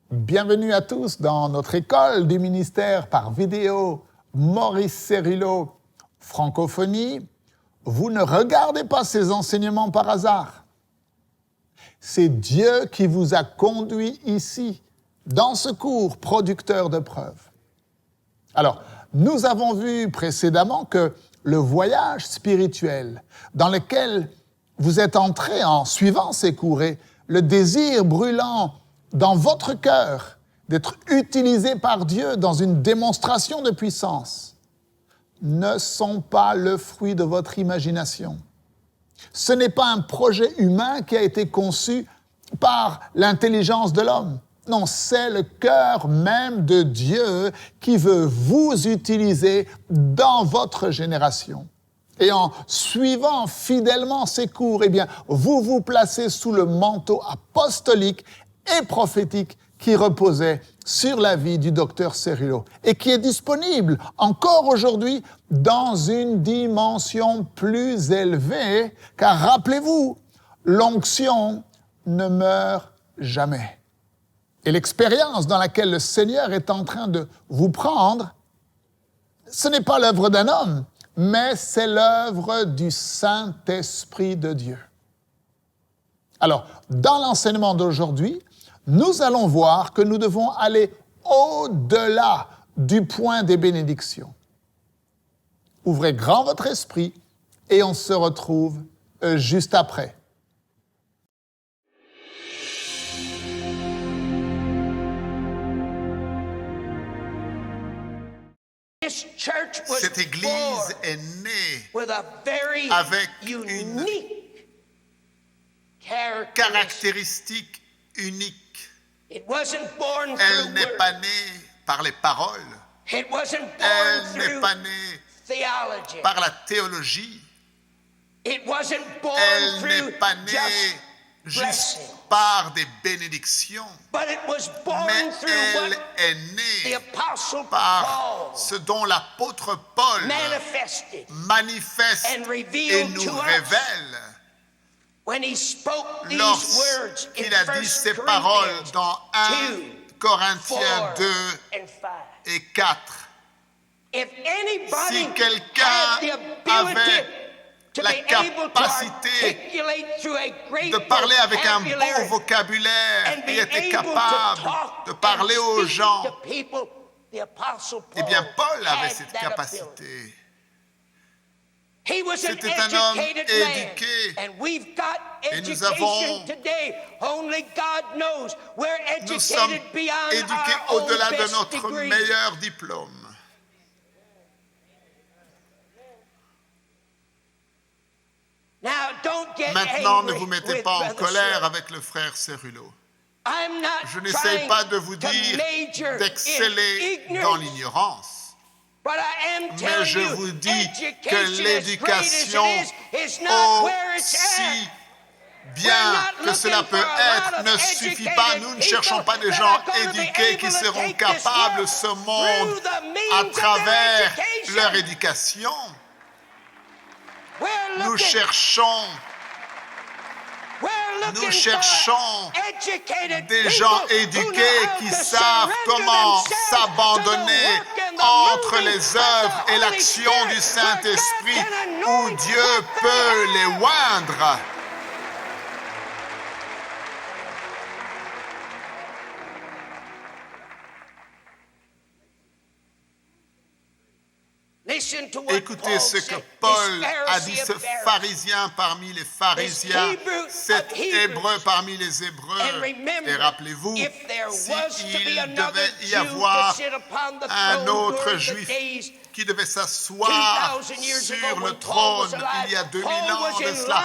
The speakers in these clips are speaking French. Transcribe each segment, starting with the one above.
Bienvenue à tous dans notre école du ministère par vidéo Maurice Cérillo, francophonie. Vous ne regardez pas ces enseignements par hasard. C'est Dieu qui vous a conduit ici, dans ce cours producteur de preuves. Alors, nous avons vu précédemment que le voyage spirituel dans lequel vous êtes entrés en suivant ces cours et le désir brûlant dans votre cœur d'être utilisé par Dieu dans une démonstration de puissance ne sont pas le fruit de votre imagination. Ce n'est pas un projet humain qui a été conçu par l'intelligence de l'homme. Non, c'est le cœur même de Dieu qui veut vous utiliser dans votre génération. Et en suivant fidèlement ces cours, eh bien, vous vous placez sous le manteau apostolique et prophétique qui reposait sur la vie du docteur Cérillo et qui est disponible encore aujourd'hui dans une dimension plus élevée, car rappelez-vous, l'onction ne meurt jamais. Et l'expérience dans laquelle le Seigneur est en train de vous prendre, ce n'est pas l'œuvre d'un homme, mais c'est l'œuvre du Saint-Esprit de Dieu. Alors, dans l'enseignement d'aujourd'hui, nous allons voir que nous devons aller au-delà du point des bénédictions. Ouvrez grand votre esprit et on se retrouve juste après. Cette église est née avec une caractéristique unique. Elle n'est pas née par les paroles. Elle n'est pas née par la théologie. Elle n'est pas née juste par des bénédictions, mais elle est née par ce dont l'apôtre Paul manifeste et nous révèle lorsqu'il a dit ces paroles dans 1 Corinthiens 2 et 4. Si quelqu'un avait la capacité de parler avec un beau vocabulaire et était capable de parler aux gens, eh bien Paul avait cette capacité. C'était un homme éduqué et nous sommes éduqués au-delà de notre meilleur diplôme. Maintenant, ne vous mettez pas en colère avec le frère Cérillo. Je n'essaye pas de vous dire d'exceller dans l'ignorance. Mais je vous dis que l'éducation, aussi bien que cela peut être, ne suffit pas. Nous ne cherchons pas des gens éduqués qui seront capables de ce monde à travers leur éducation. Nous cherchons des gens éduqués qui savent comment s'abandonner entre les œuvres et l'action du Saint-Esprit où Dieu peut les oindre. Écoutez ce que Paul a dit, ce pharisien parmi les pharisiens, cet hébreu parmi les hébreux. Et rappelez-vous, s'il devait y avoir un autre juif qui devait s'asseoir sur le trône il y a 2000 ans de cela,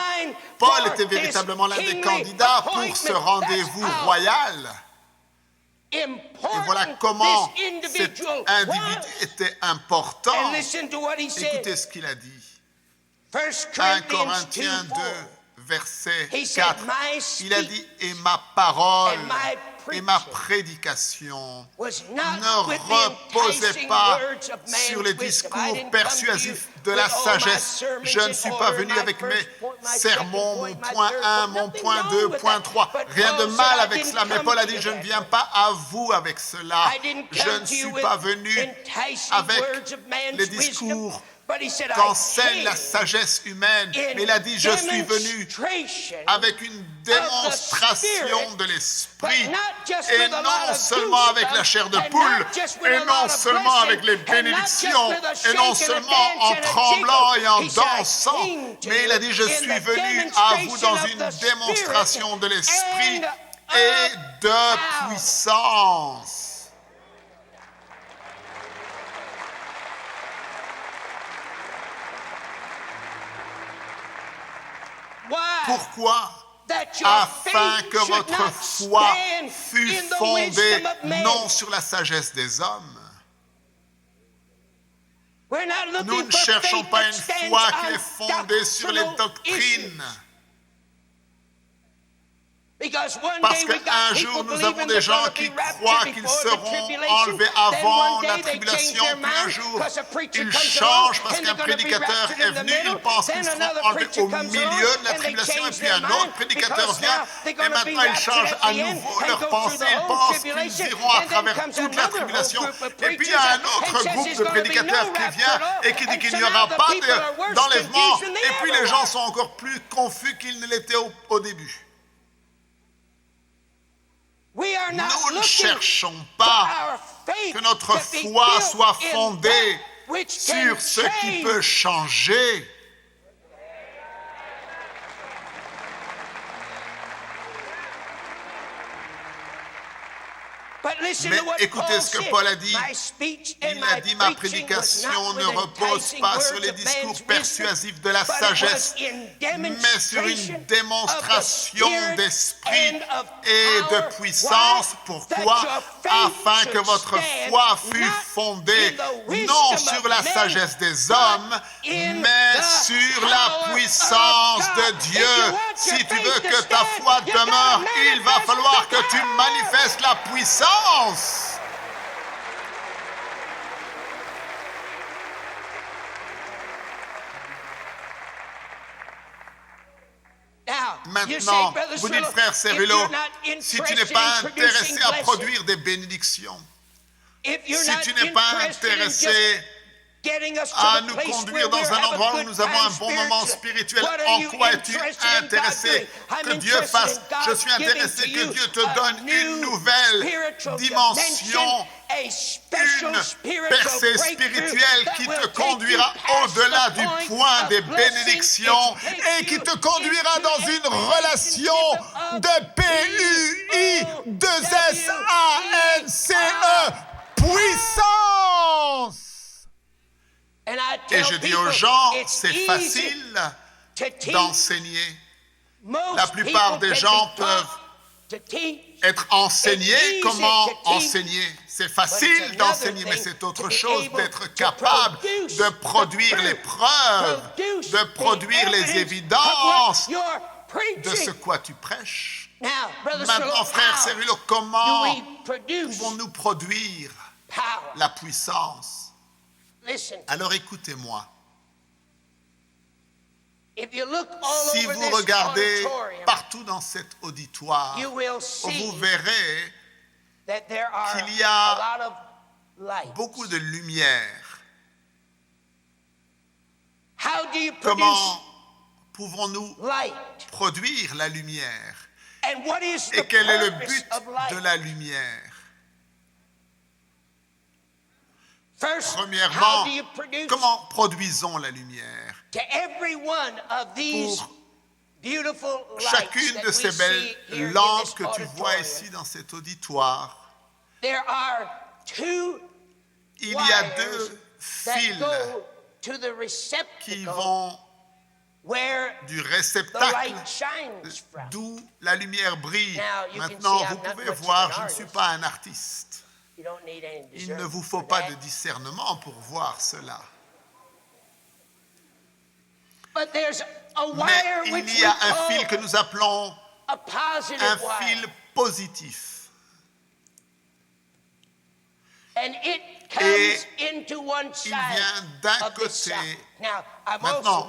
Paul était véritablement l'un des candidats pour ce rendez-vous royal. Et voilà comment cet individu était important. Écoutez ce qu'il a dit. 1 Corinthiens 2, verset 4. Il a dit « Et ma parole Et ma prédication ne reposait pas sur les discours persuasifs de la sagesse. Je ne suis pas venu avec mes sermons, mon point 1, mon point 2, point 3. Rien de mal avec cela. Mais Paul a dit, je ne viens pas à vous avec cela. Je ne suis pas venu avec les discours qu'enseigne la sagesse humaine. Mais il a dit, je suis venu avec une démonstration de l'esprit, et non seulement avec la chair de poule, et non seulement avec les bénédictions, et non seulement en tremblant et en dansant, mais il a dit, je suis venu à vous dans une démonstration de l'esprit et de puissance. Pourquoi? Afin que votre foi fût fondée non sur la sagesse des hommes. Nous ne cherchons pas une foi qui est fondée sur les doctrines. Parce qu'un jour, nous avons des gens qui croient qu'ils seront enlevés avant la tribulation, puis un jour, ils changent parce qu'un prédicateur est venu, ils pensent qu'ils seront enlevés au milieu de la tribulation, et puis un autre prédicateur vient, et maintenant ils changent à nouveau leur pensée, ils pensent qu'ils iront à travers toute la tribulation, et puis il y a un autre groupe de prédicateurs qui vient et qui dit qu'il n'y aura pas d'enlèvement, et puis les gens sont encore plus confus qu'ils ne l'étaient au début. Nous ne cherchons pas que notre foi soit fondée sur ce qui peut changer. Mais écoutez ce que Paul a dit. Il a dit, ma prédication ne repose pas sur les discours persuasifs de la sagesse, mais sur une démonstration d'esprit et de puissance. Pourquoi? Afin que votre foi fût fondée non sur la sagesse des hommes, mais sur la puissance de Dieu. Si tu veux que ta foi demeure, il va falloir que tu manifestes la puissance. Maintenant, vous dites, frère Cerullo, si tu n'es pas intéressé à produire des bénédictions, si tu n'es pas intéressé à nous conduire dans un endroit où nous avons un bon moment spirituel, en quoi es-tu intéressé que Dieu fasse? Je suis intéressé que Dieu te donne une nouvelle dimension, une percée spirituelle qui te conduira au-delà du point des bénédictions et qui te conduira dans une relation de P-U-I-2-S-A-N-C-E, puissance. Et je dis aux gens, c'est facile d'enseigner. La plupart des gens peuvent être enseignés. Comment enseigner? C'est facile d'enseigner, mais c'est autre chose d'être capable de produire les preuves, de produire les évidences de ce quoi tu prêches. Maintenant, frère Cerullo, comment pouvons-nous produire la puissance? Alors écoutez-moi. Si vous regardez partout dans cet auditoire, vous verrez qu'il y a beaucoup de lumière. Comment pouvons-nous produire la lumière? Et quel est le but de la lumière? Premièrement, comment produisons la lumière? Pour chacune de ces belles lampes que tu vois ici dans cet auditoire, il y a deux fils qui vont du réceptacle d'où la lumière brille. Maintenant, vous pouvez voir, je ne suis pas un artiste. Il ne vous faut pas de discernement pour voir cela. Mais il y a un fil que nous appelons un fil positif. Et il vient d'un côté. Maintenant,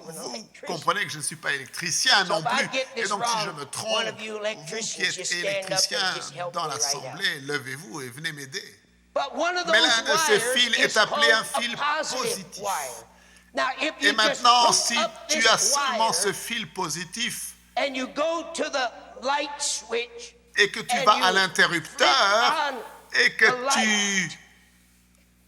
vous comprenez que je ne suis pas électricien non plus. Et donc, si je me trompe, vous qui êtes électricien dans l'Assemblée, levez-vous et venez m'aider. Mais l'un de ces fils est appelé un fil positif. Et maintenant, si tu as seulement ce fil positif et que tu vas à l'interrupteur et que tu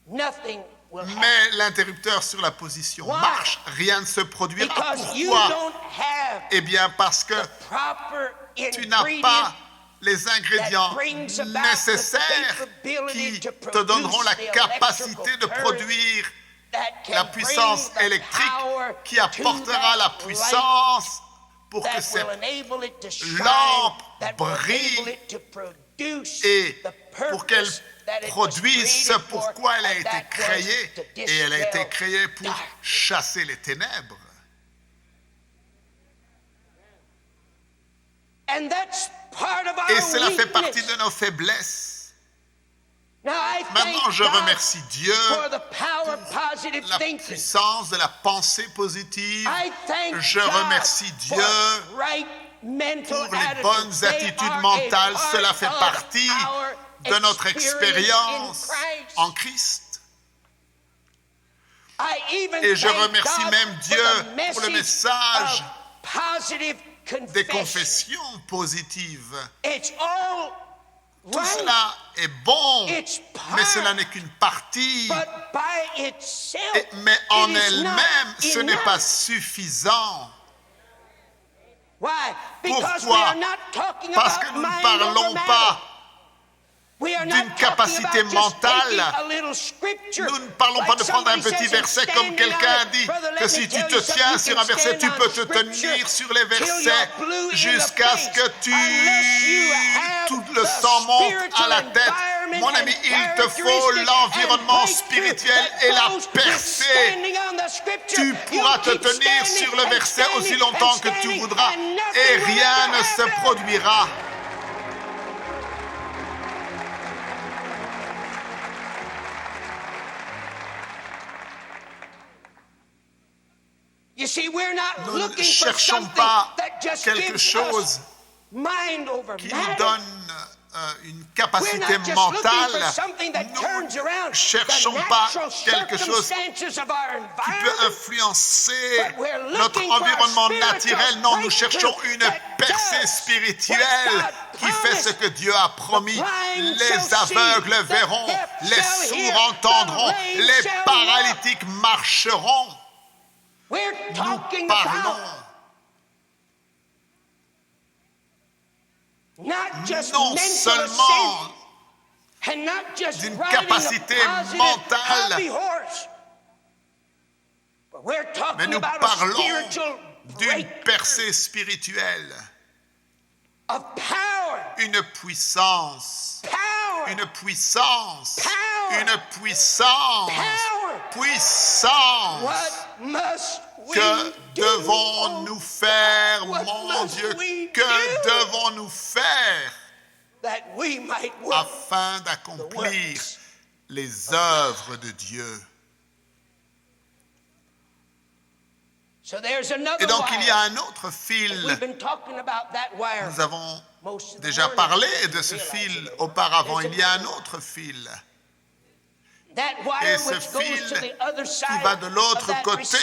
mets l'interrupteur sur la position marche, rien ne se produira. Pourquoi? Eh bien, parce que tu n'as pas les ingrédients nécessaires qui te donneront la capacité de produire la puissance électrique qui apportera la puissance pour que cette lampe brille et pour qu'elle produise ce pourquoi elle a été créée. Et elle a été créée pour chasser les ténèbres. Et cela fait partie de nos faiblesses. Maintenant, je remercie Dieu pour la puissance de la pensée positive. Je remercie Dieu pour les bonnes attitudes mentales. Cela fait partie de notre expérience en Christ. Et je remercie même Dieu pour le message des confessions positives. Tout cela est bon, mais cela n'est qu'une partie. Mais en elle-même, ce n'est pas suffisant. Pourquoi? Parce que nous ne parlons pas d'une capacité mentale. Nous ne parlons pas de prendre un petit verset comme quelqu'un a dit, que si tu te tiens sur un verset, tu peux te tenir sur les versets jusqu'à ce que tout le sang monte à la tête. Mon ami, il te faut l'environnement spirituel et la percée. Tu pourras te tenir sur le verset aussi longtemps que tu voudras et rien ne se produira. Nous ne cherchons pas quelque chose qui nous donne une capacité mentale. Nous ne cherchons pas quelque chose qui peut influencer notre environnement naturel. Non, nous cherchons une percée spirituelle qui fait ce que Dieu a promis. Les aveugles verront, les sourds entendront, les paralytiques marcheront. Nous parlons non seulement d'une capacité mentale, mais nous parlons d'une percée spirituelle, une puissance, une puissance, une puissance, puissance. Que devons-nous faire, mon Dieu? Que devons-nous faire afin d'accomplir les œuvres de Dieu? Et donc il y a un autre fil. Nous avons déjà parlé de ce fil auparavant. Il y a un autre fil. Et ce fil qui va de l'autre côté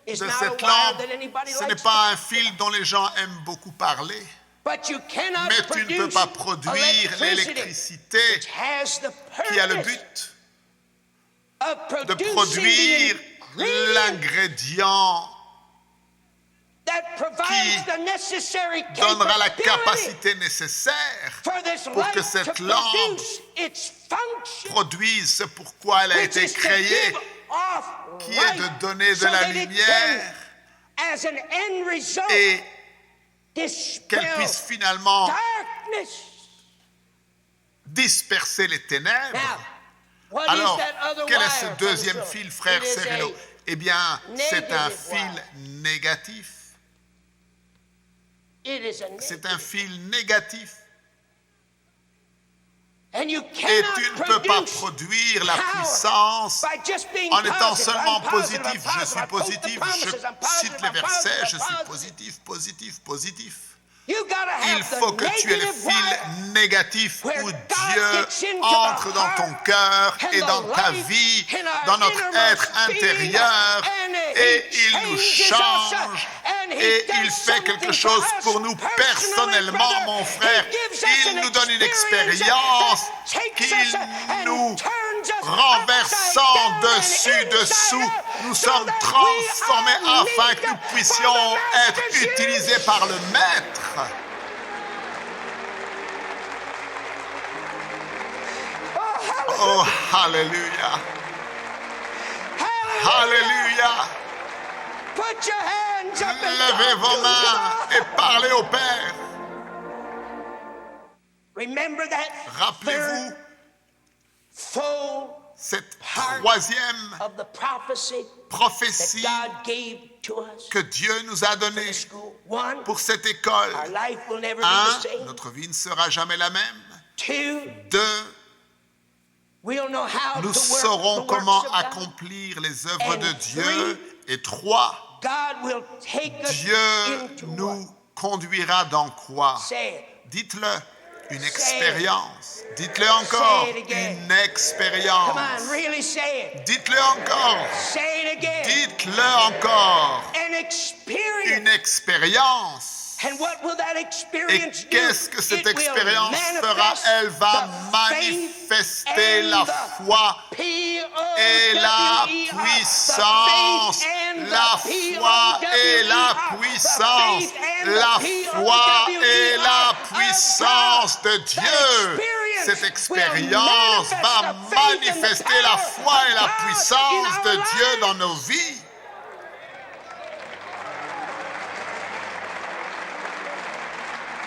de cette lampe, ce n'est pas un fil dont les gens aiment beaucoup parler. Mais tu ne peux pas produire l'électricité qui a le but de produire l'ingrédient qui donnera la capacité nécessaire pour que cette lampe produise ce pourquoi elle a été créée, qui est de donner de la lumière et qu'elle puisse finalement disperser les ténèbres. Alors, quel est ce deuxième fil, frère Cerullo? Eh bien, c'est un fil négatif. C'est un fil négatif. Et Et tu ne peux pas produire la puissance en étant seulement positif. Je suis positif, je cite les versets, je suis positif, positif, positif. Il faut que tu aies le fil négatif où Dieu entre dans ton cœur et dans ta vie, dans notre être intérieur, et il nous change, et il fait quelque chose pour nous personnellement, mon frère. Il nous donne une expérience qu'il nous renversant dessus-dessous. Nous sommes transformés afin que nous puissions être utilisés par le Maître. Oh, Alléluia. Alléluia. Levez vos mains et parlez au Père. Rappelez-vous cette troisième prophétie que Dieu nous a donnée pour cette école. 1, notre vie ne sera jamais la même. 2, nous saurons comment accomplir les œuvres de Dieu. Et 3, Dieu nous conduira dans quoi? Dites-le, une expérience. Dites-le encore, une expérience. Dites-le encore. Dites-le encore. Une expérience. Et qu'est-ce que cette expérience fera? Elle va manifester la foi et la puissance. La foi et la puissance. La foi et la puissance de Dieu. Cette expérience va manifester la foi et la puissance de Dieu dans nos vies.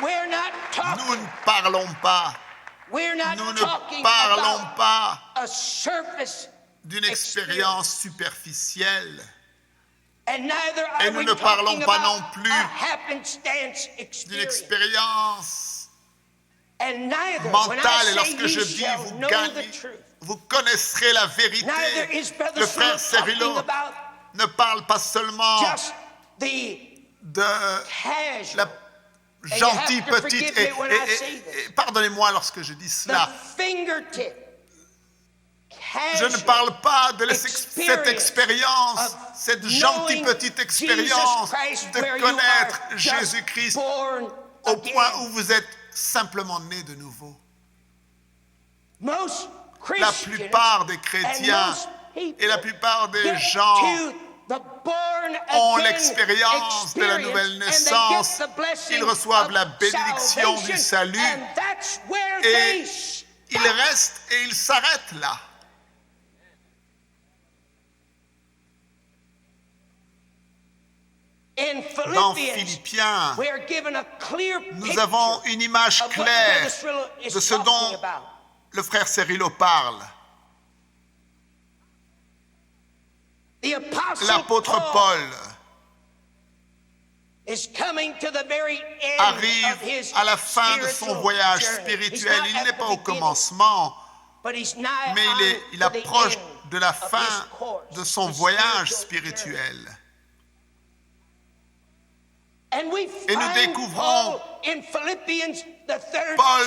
Nous ne parlons pas. Nous ne parlons pas d'une expérience superficielle. Et nous ne parlons pas non plus d'une expérience mentale. Et lorsque je dis vous connaîtrez la vérité, le frère Cerullo ne parle pas seulement de la gentille petite, et pardonnez-moi lorsque je dis cela, je ne parle pas de cette expérience, cette gentille petite expérience de connaître Jésus-Christ au point où vous êtes simplement né de nouveau. La plupart des chrétiens et la plupart des gens ont l'expérience de la nouvelle naissance, ils reçoivent la bénédiction du salut et ils restent et ils s'arrêtent là. Dans Philippiens, nous avons une image claire de ce dont le frère Cerullo parle. L'apôtre Paul arrive à la fin de son voyage spirituel. Il n'est pas au commencement, mais il approche de la fin de son voyage spirituel. Et nous découvrons Paul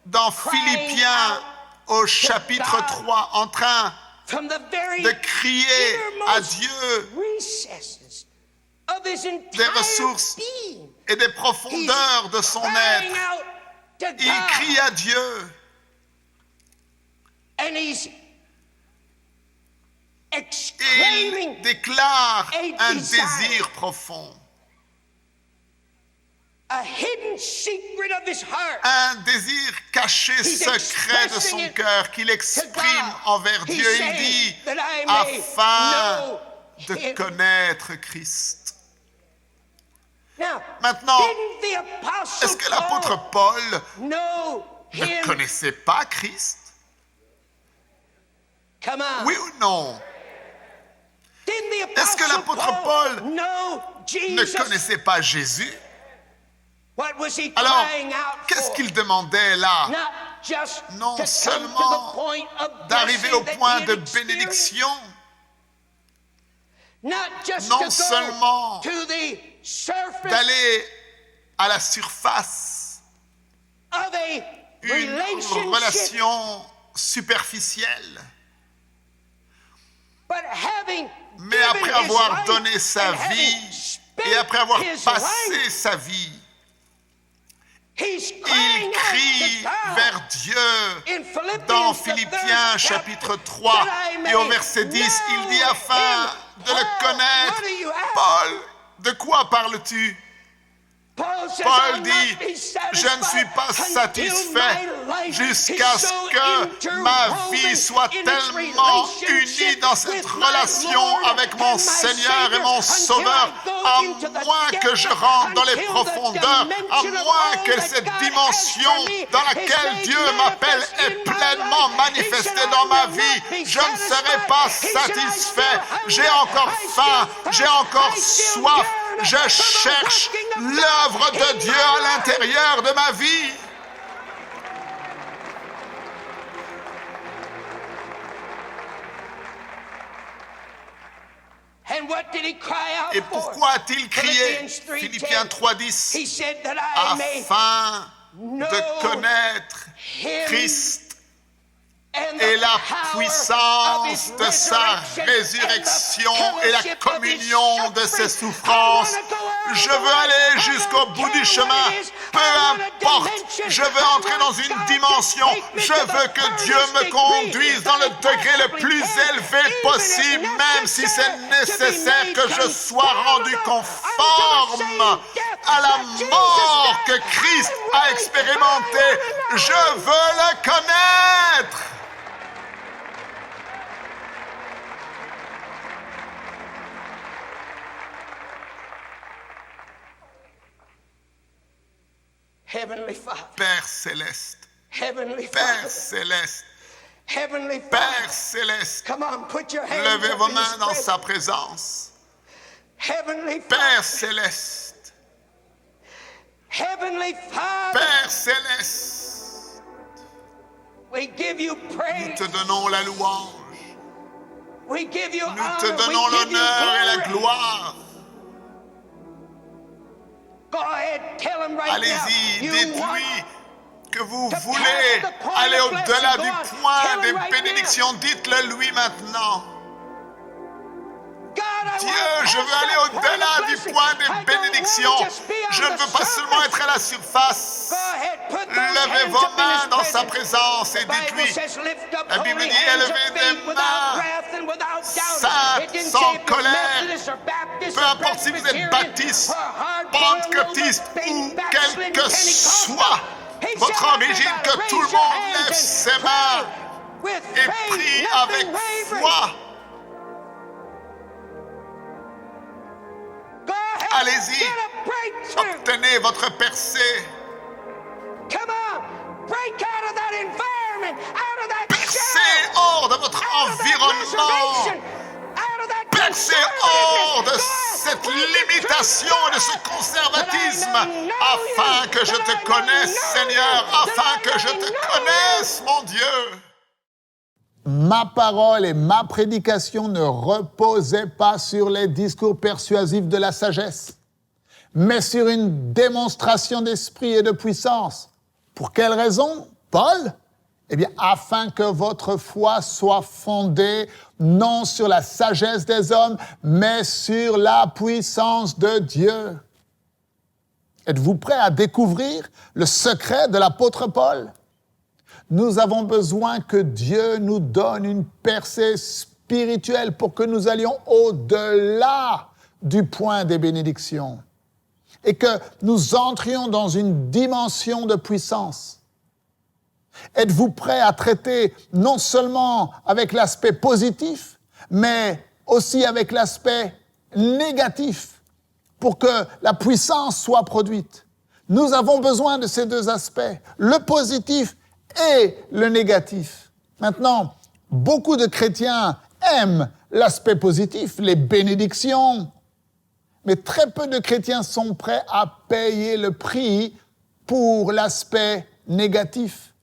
dans Philippiens au chapitre 3 en train de crier à Dieu des ressources et des profondeurs de son être. Il crie à Dieu. Et il déclare un désir profond. Un désir caché, secret de son cœur qu'il exprime envers Dieu. Il dit, afin de connaître Christ. Maintenant, est-ce que l'apôtre Paul ne connaissait pas Christ? Oui ou non? Est-ce que l'apôtre Paul ne connaissait pas Jésus? Alors, qu'est-ce qu'il demandait là? non seulement d'arriver au point de bénédiction, non seulement d'aller à la surface, une relation superficielle, mais après avoir donné sa vie et après avoir passé sa vie, il crie vers Dieu dans Philippiens chapitre 3 et au verset 10, il dit afin de le connaître. Paul, de quoi parles-tu? Paul dit, je ne suis pas satisfait jusqu'à ce que ma vie soit tellement unie dans cette relation avec mon Seigneur et mon Sauveur, à moins que je rentre dans les profondeurs, à moins que cette dimension dans laquelle Dieu m'appelle est pleinement manifestée dans ma vie, je ne serai pas satisfait. J'ai encore faim, j'ai encore soif. Je cherche l'œuvre de Dieu à l'intérieur de ma vie. Et pourquoi a-t-il crié, Philippiens 3:10, afin de connaître Christ et la puissance de sa résurrection et la communion de ses souffrances. Je veux aller jusqu'au bout du chemin, peu importe, je veux entrer dans une dimension, je veux que Dieu me conduise dans le degré le plus élevé possible, même si c'est nécessaire que je sois rendu conforme à la mort que Christ a expérimentée. Je veux le connaître. Père céleste, Père céleste, Père céleste, levez vos mains dans sa présence. Père céleste, Père céleste, nous te donnons la louange, nous te donnons l'honneur et la gloire. Allez-y, dites-lui que vous voulez aller au-delà du point des bénédictions. Dites-le lui maintenant. Dieu, je veux aller au-delà du point des bénédictions. Je ne veux pas seulement être à la surface. Levez vos mains dans sa présence et dites-lui. La Bible dit, élevez des mains saintes, sans colère. Peu importe si vous êtes baptiste, pentecôtiste ou quelle que soit votre origine, que tout le monde lève ses mains et prie avec foi. Allez-y, obtenez votre percée. Percez hors de votre environnement. Percez hors de cette limitation et de ce conservatisme, afin que je te connaisse, Seigneur, afin que je te connaisse, mon Dieu. Ma parole et ma prédication ne reposaient pas sur les discours persuasifs de la sagesse, mais sur une démonstration d'esprit et de puissance. Pour quelle raison, Paul? Eh bien, afin que votre foi soit fondée non sur la sagesse des hommes, mais sur la puissance de Dieu. Êtes-vous prêt à découvrir le secret de l'apôtre Paul? Nous avons besoin que Dieu nous donne une percée spirituelle pour que nous allions au-delà du point des bénédictions et que nous entrions dans une dimension de puissance. Êtes-vous prêt à traiter non seulement avec l'aspect positif, mais aussi avec l'aspect négatif pour que la puissance soit produite? Nous avons besoin de ces deux aspects, le positif et le négatif. Maintenant, beaucoup de chrétiens aiment l'aspect positif, les bénédictions, mais très peu de chrétiens sont prêts à payer le prix pour l'aspect négatif.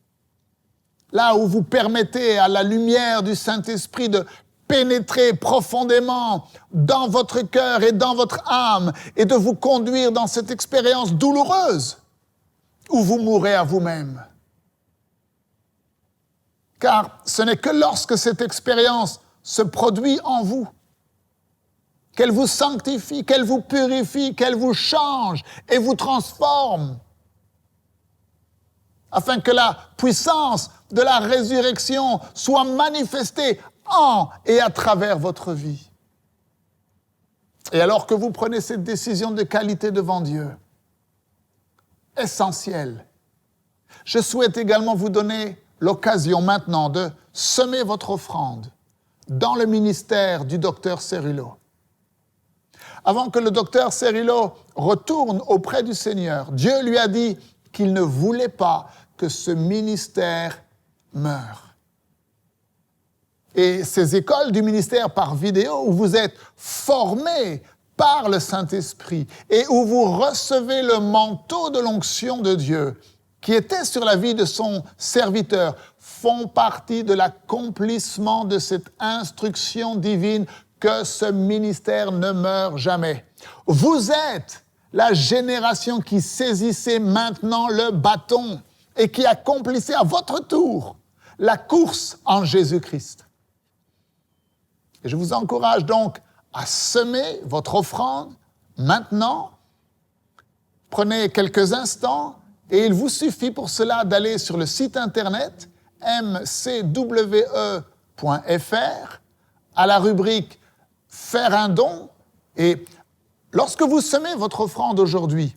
là où vous permettez à la lumière du Saint-Esprit de pénétrer profondément dans votre cœur et dans votre âme et de vous conduire dans cette expérience douloureuse où vous mourrez à vous-même. Car ce n'est que lorsque cette expérience se produit en vous, qu'elle vous sanctifie, qu'elle vous purifie, qu'elle vous change et vous transforme, afin que la puissance de la résurrection soit manifestée en et à travers votre vie. Et alors que vous prenez cette décision de qualité devant Dieu, essentielle, je souhaite également vous donner l'occasion maintenant de semer votre offrande dans le ministère du docteur Cerullo. Avant que le docteur Cerullo retourne auprès du Seigneur, Dieu lui a dit qu'il ne voulait pas que ce ministère meure. Et ces écoles du ministère par vidéo, où vous êtes formés par le Saint-Esprit et où vous recevez le manteau de l'onction de Dieu qui était sur la vie de son serviteur, font partie de l'accomplissement de cette instruction divine que ce ministère ne meurt jamais. Vous êtes la génération qui saisissait maintenant le bâton et qui accomplissait à votre tour la course en Jésus-Christ. Et je vous encourage donc à semer votre offrande maintenant. Prenez quelques instants et il vous suffit pour cela d'aller sur le site internet mcwe.fr à la rubrique « Faire un don » et lorsque vous semez votre offrande aujourd'hui,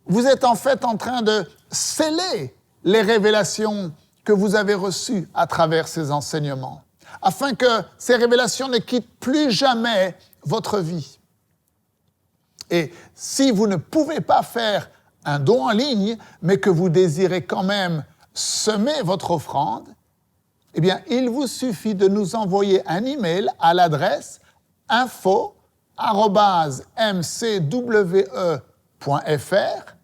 vous êtes en fait en train de sceller les révélations que vous avez reçues à travers ces enseignements, afin que ces révélations ne quittent plus jamais votre vie. Et si vous ne pouvez pas faire un don en ligne, mais que vous désirez quand même semer votre offrande, eh bien, il vous suffit de nous envoyer un email à l'adresse info@mcwe.fr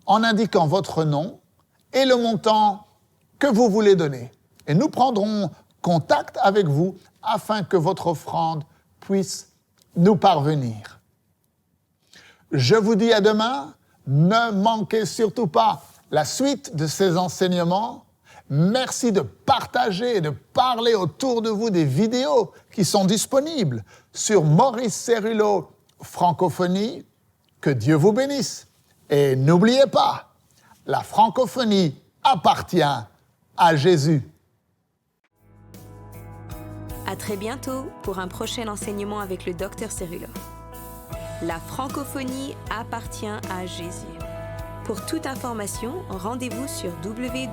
en indiquant votre nom et le montant que vous voulez donner. Et nous prendrons contact avec vous afin que votre offrande puisse nous parvenir. Je vous dis à demain. Ne manquez surtout pas la suite de ces enseignements. Merci de partager et de parler autour de vous des vidéos qui sont disponibles sur Maurice Cerullo Francophonie. Que Dieu vous bénisse. Et n'oubliez pas, la francophonie appartient à Jésus. À très bientôt pour un prochain enseignement avec le Dr Cerullo. La francophonie appartient à Jésus. Pour toute information, rendez-vous sur www.mcwe.fr.